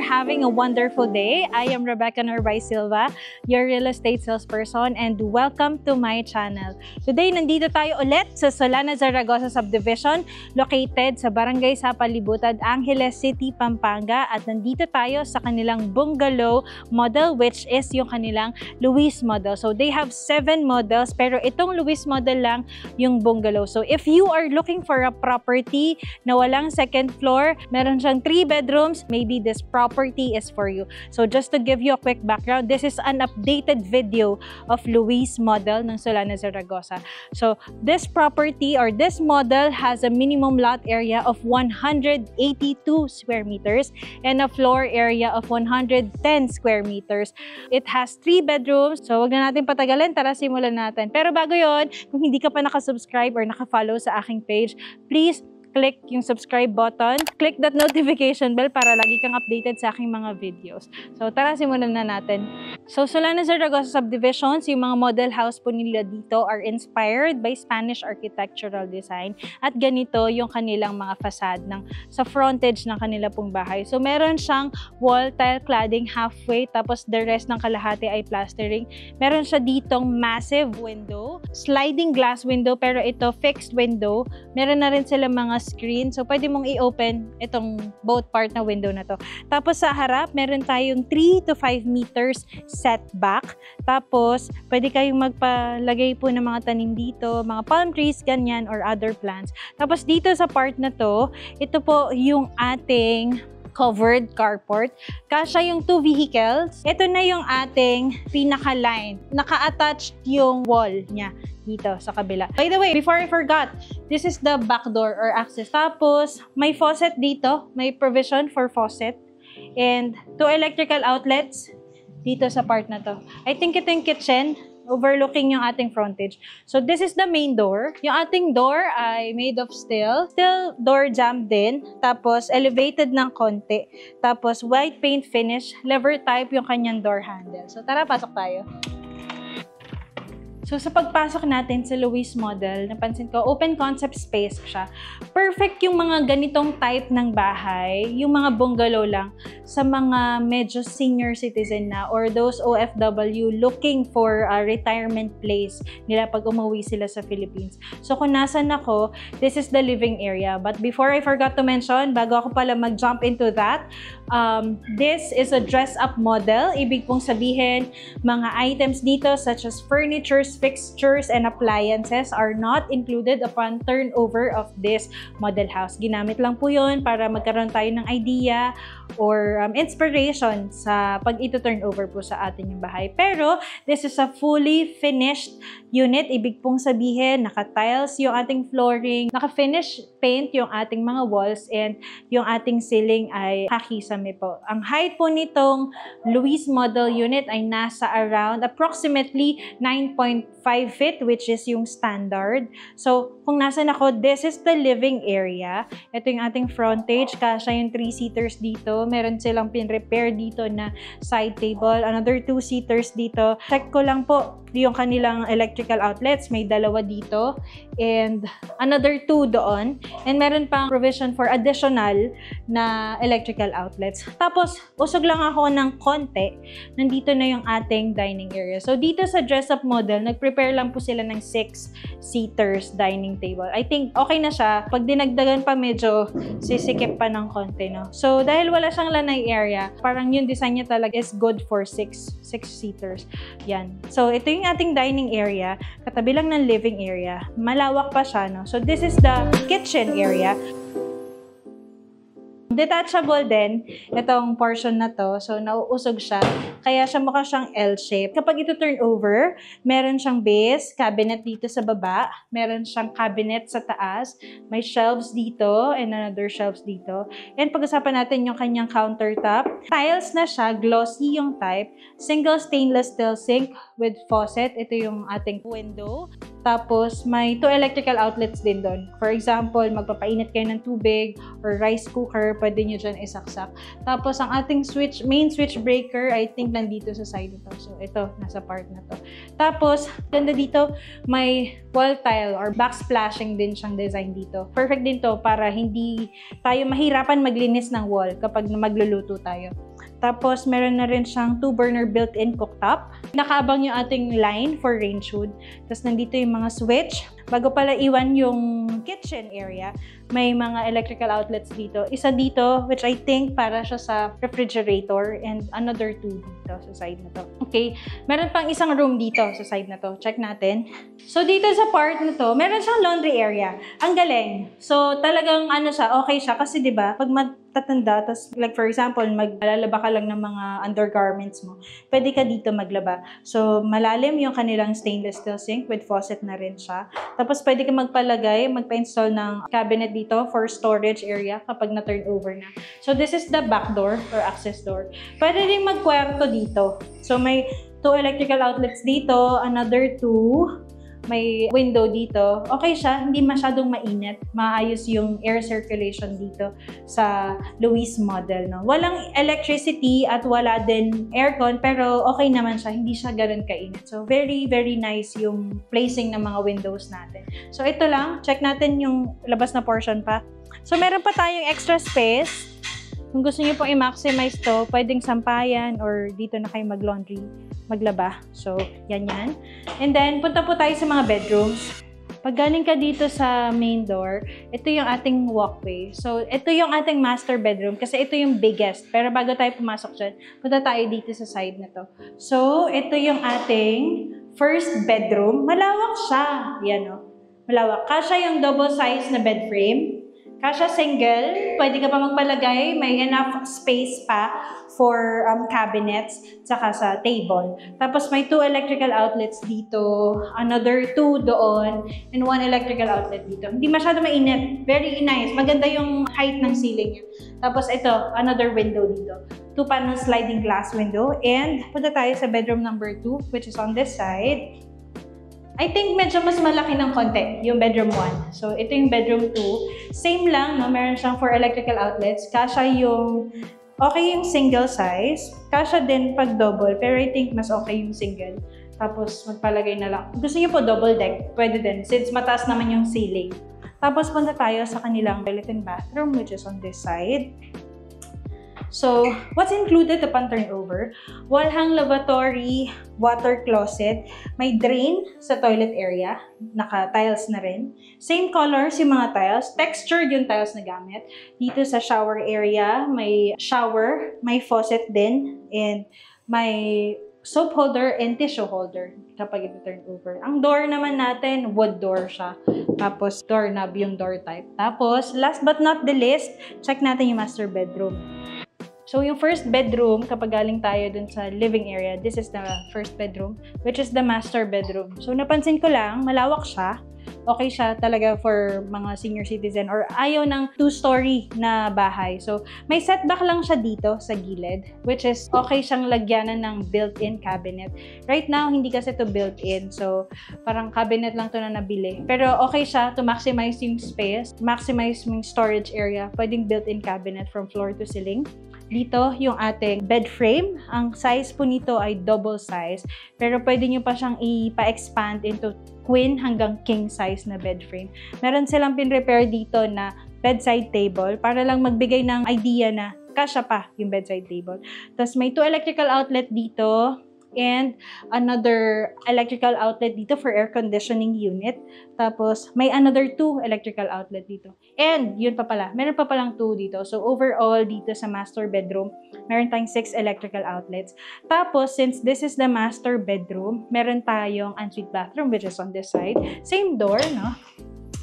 you're having a wonderful day. I am Rebecca Norbay Silva, your real estate salesperson, and welcome to my channel. Today, nandito tayo ulit sa Solana Zaragoza Subdivision, located sa Barangay Sapalibutan, Angeles City, Pampanga. At nandito tayo sa kanilang bungalow model, which is yung kanilang Luis model. So they have 7 models, pero itong Luis model lang yung bungalow. So if you are looking for a property na walang second floor, meron siyang 3 bedrooms, maybe this property is for you. So just to give you a quick background, this is an updated video of Luis model ng Solana Zaragoza. So this property or this model has a minimum lot area of 182 square meters and a floor area of 110 square meters. It has 3 bedrooms. So wag na natin patagalin, tara simulan natin. Pero bago yon, kung hindi ka pa nakasubscribe or nakafollow sa aking page, please click yung subscribe button, click that notification bell para lagi kang updated sa aking mga videos. So tara, simulan na natin. So Solana Zaragoza Subdivisions, yung mga model house po nila dito are inspired by Spanish architectural design at ganito yung kanilang mga facade sa frontage ng kanila pong bahay. So meron siyang wall tile cladding halfway, tapos the rest ng kalahati ay plastering. Meron siya ditong massive window, sliding glass window, pero ito fixed window. Meron na rin sila mga screen. So, pwede mong i-open itong both part na window na to. Tapos, sa harap, meron tayong 3 to 5 meters setback. Tapos, pwede kayong magpalagay po ng mga tanim dito, mga palm trees, ganyan, or other plants. Tapos, dito sa part na to, ito po yung ating covered carport. Kasya yung 2 vehicles. Ito na yung ating pinaka-line. Naka-attached yung wall niya dito sa kabila. By the way, before I forgot, this is the back door or access. Tapos, may faucet dito. May provision for faucet. And 2 electrical outlets dito sa part na to. I think ito yung kitchen, overlooking yung ating frontage. So, this is the main door. Yung ating door ay made of steel. Steel door jamb din. Tapos, elevated ng konti. Tapos, white paint finish. Lever type yung kanyang door handle. So, tara, pasok tayo. So, sa pagpasok natin sa Luis model, napansin ko, open concept space siya. Perfect yung mga ganitong type ng bahay, yung mga bungalow lang, sa mga medyo senior citizen na or those OFW looking for a retirement place nila pag umuwi sila sa Philippines. So, kung nasan ako, this is the living area. But before I forgot to mention, bago ako pala mag-jump into that, this is a dress-up model. Ibig pong sabihin, mga items dito such as furnitures, fixtures, and appliances are not included upon turnover of this model house. Ginamit lang po yun para magkaroon tayo ng idea or inspiration sa pag ito turnover po sa atin yung bahay. Pero, this is a fully finished unit. Ibig pong sabihin, naka-tiles yung ating flooring, naka-finish paint yung ating mga walls, and yung ating ceiling ay kakisame po. Ang height po nitong Luis model unit ay nasa around approximately 9.5 feet, which is yung standard. So, kung nasan ako, this is the living area. Ito yung ating frontage. Kasya yung 3-seaters dito. Meron silang pin-repair dito na side table. Another 2-seaters dito. Check ko lang po yung kanilang electrical outlets. May 2 dito. And another 2 doon. And meron pang provision for additional na electrical outlets. Tapos, usog lang ako ng konti. Nandito na yung ating dining area. So, dito sa dress-up model, nag-prepare lang po sila ng 6-seaters dining table. I think okay na siya. Pag dinagdagan pa, medyo sisikip pa ng konti, no? So, dahil wala siyang lanay area, parang yung design niya talaga is good for 6-seaters. Yan. So, ito yung ating dining area. Katabi lang ng living area. Malawak pa siya, no? So, this is the kitchen area. Detachable din itong portion na to. So, nauusog siya. Kaya siya mukha siyang L-shape. Kapag ito turn over, meron siyang base, cabinet dito sa baba. Meron siyang cabinet sa taas. May shelves dito and another shelves dito. And pag-usapan natin yung kanyang countertop. Tiles na siya, glossy yung type. Single stainless steel sink with faucet. Ito yung ating window. Tapos, may 2 electrical outlets din doon. For example, magpapainit kayo ng tubig or rice cooker, pwede nyo dyan isaksak. Tapos, ang ating main switch breaker, I think nandito sa side ito. So, ito, nasa part na to. Tapos, ganda dito, may wall tile or backsplashing din siyang design dito. Perfect din to para hindi tayo mahirapan maglinis ng wall kapag magluluto tayo. Tapos, meron na rin siyang 2-burner built-in cooktop. Nakaabang yung ating line for range hood. Tapos, nandito yung mga switch. Bago pala iwan yung kitchen area, may mga electrical outlets dito. Isa dito, which I think para siya sa refrigerator, and another 2 dito sa side na to. Okay, meron pang isang room dito sa side na to. Check natin. So, dito sa part na to, meron siyang laundry area. Ang galing. So, talagang ano siya, okay siya. Kasi diba, pag matatanda, tas like for example, maglalaba ka lang ng mga undergarments mo, pwede ka dito maglaba. So, malalim yung kanilang stainless steel sink with faucet na rin siya. Tapos, pwede ka magpa-install ng cabinet dito for storage area kapag na-turn over na. So, this is the back door or access door. Pwede rin magkwarto dito. So, may 2 electrical outlets dito, another 2. May window dito. Okay siya, hindi masyadong mainit. Maayos yung air circulation dito sa Luis model. No? Walang electricity at wala din aircon, pero okay naman siya. Hindi siya ganun kainit. So, very, very nice yung placing ng mga windows natin. So, ito lang. Check natin yung labas na portion pa. So, meron pa tayong extra space. Kung gusto niyo pong i-maximize to, pwedeng sampayan or dito na kayo mag-laundry, maglaba. So, yan. And then, punta po tayo sa mga bedrooms. Pag galing ka dito sa main door, ito yung ating walkway. So, ito yung ating master bedroom kasi ito yung biggest. Pero bago tayo pumasok dyan, punta tayo dito sa side na to. So, ito yung ating first bedroom. Malawak siya. Yan o. Malawak. Kasya yung double size na bed frame. Kasya single, pwede ka pa magpalagay, may enough space pa for cabinets, tsaka sa table. Tapos may 2 electrical outlets dito, another 2 doon, and 1 electrical outlet dito. Hindi masyado mainit, very nice. Maganda yung height ng ceiling niya. Tapos ito, another window dito. 2 panel sliding glass window. And punta tayo sa bedroom number 2, which is on this side. I think medyo mas malaki ng konti yung bedroom 1. So, ito yung bedroom 2. Same lang, no? Meron siyang 4 electrical outlets. Kasya yung, okay yung single size. Kasya din pag double, pero I think mas okay yung single. Tapos, magpalagay na lang. Gusto niyo po double deck? Pwede din, since mataas naman yung ceiling. Tapos, punta tayo sa kanilang toilet and bathroom, which is on this side. So, what's included upon turnover? Wall hang lavatory, water closet, may drain sa toilet area, naka-tiles na rin. Same colors yung mga tiles, textured yung tiles na gamit. Dito sa shower area, may shower, may faucet din, and may soap holder and tissue holder kapag ito turnover. Ang door naman natin, wood door siya. Tapos, doorknob yung door type. Tapos, last but not the least, check natin yung master bedroom. So, yung first bedroom, kapag galing tayo dun sa living area, this is the first bedroom, which is the master bedroom. So, napansin ko lang, malawak siya. Okay siya talaga for mga senior citizen or ayaw ng 2-story na bahay. So, may setback lang siya dito sa gilid, which is okay siyang lagyanan ng built-in cabinet. Right now, hindi kasi ito built-in. So, parang cabinet lang to na nabili. Pero okay siya to maximize yung space, maximize yung storage area. Pwedeng built-in cabinet from floor to ceiling. Dito, yung ating bed frame. Ang size po nito ay double size. Pero pwede nyo pa siyang ipa-expand into queen hanggang king size na bed frame. Meron silang pin-repair dito na bedside table para lang magbigay ng idea na kasya pa yung bedside table. Tapos may 2 electrical outlet dito and another electrical outlet dito for air conditioning unit. Tapos may another 2 electrical outlet dito. And yun pa pala, meron pa palang 2 dito. So overall dito sa master bedroom, meron tayong 6 electrical outlets. Tapos since this is the master bedroom, meron tayong ensuite bathroom which is on this side. Same door, no?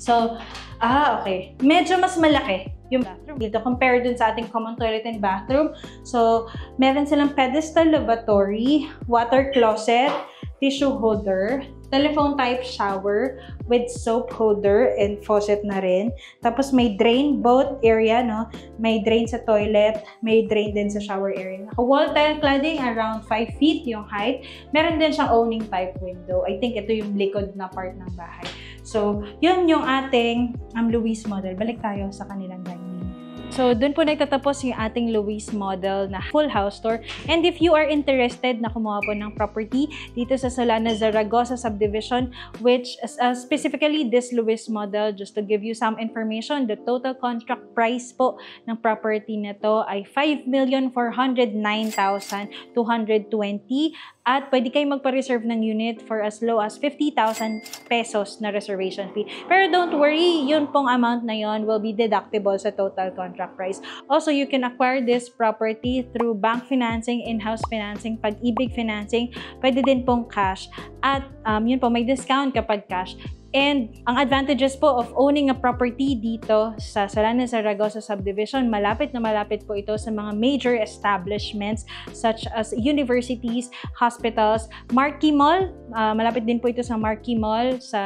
So, okay. Medyo mas malaki yung bathroom dito compared dun sa ating common toilet and bathroom. So, meron silang pedestal lavatory, water closet, tissue holder, telephone type shower with soap holder and faucet na rin. Tapos may drain both area, no? May drain sa toilet, may drain din sa shower area. Wall tile cladding around 5 feet yung height. Meron din siyang owning type window. I think ito yung likod na part ng bahay. So, yun yung ating Luis model. Balik tayo sa kanilang dining. So, dun po nagtatapos yung ating Luis model na full house tour. And if you are interested na kumuha po ng property dito sa Solana Zaragoza subdivision, which specifically this Luis model, just to give you some information, the total contract price po ng property na to ay 5,409,220 at pwede kayong magpa-reserve ng unit for as low as 50,000 pesos na reservation fee. Pero don't worry, yun pong amount na yun will be deductible sa total contract price. Also, you can acquire this property through bank financing, in-house financing, pag-ibig financing, pwede din pong cash. At yun po, may discount kapag cash. And ang advantages po of owning a property dito sa Solana Zaragoza subdivision, malapit na malapit po ito sa mga major establishments such as universities, hospitals, Marquee Mall, malapit din po ito sa Marquee Mall, sa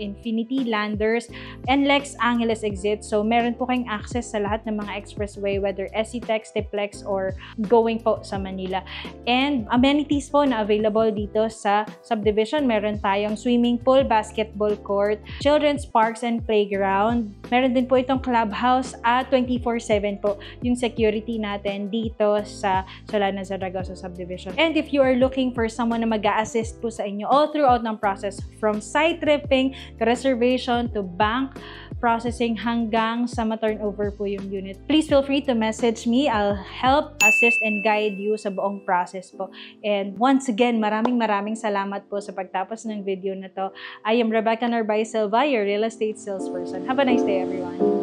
Infinity, Landers, and Lex Angeles exit. So meron po kayong access sa lahat ng mga expressway, whether SCTEX, TPLEX, or going po sa Manila. And amenities po na available dito sa subdivision, meron tayong swimming pool, basketball court, children's parks and playground. Meron din po itong clubhouse at 24/7 po yung security natin dito sa Solana Zaragoza subdivision. And if you are looking for someone na mag-a-assist po sa inyo all throughout ng process, from site tripping to reservation to bank processing hanggang sa ma-turnover po yung unit, please feel free to message me. I'll help, assist, and guide you sa buong process po. And once again, maraming salamat po sa pagtapos ng video na to. I am Rebecca Narbay Silva, your real estate salesperson. Have a nice day, everyone.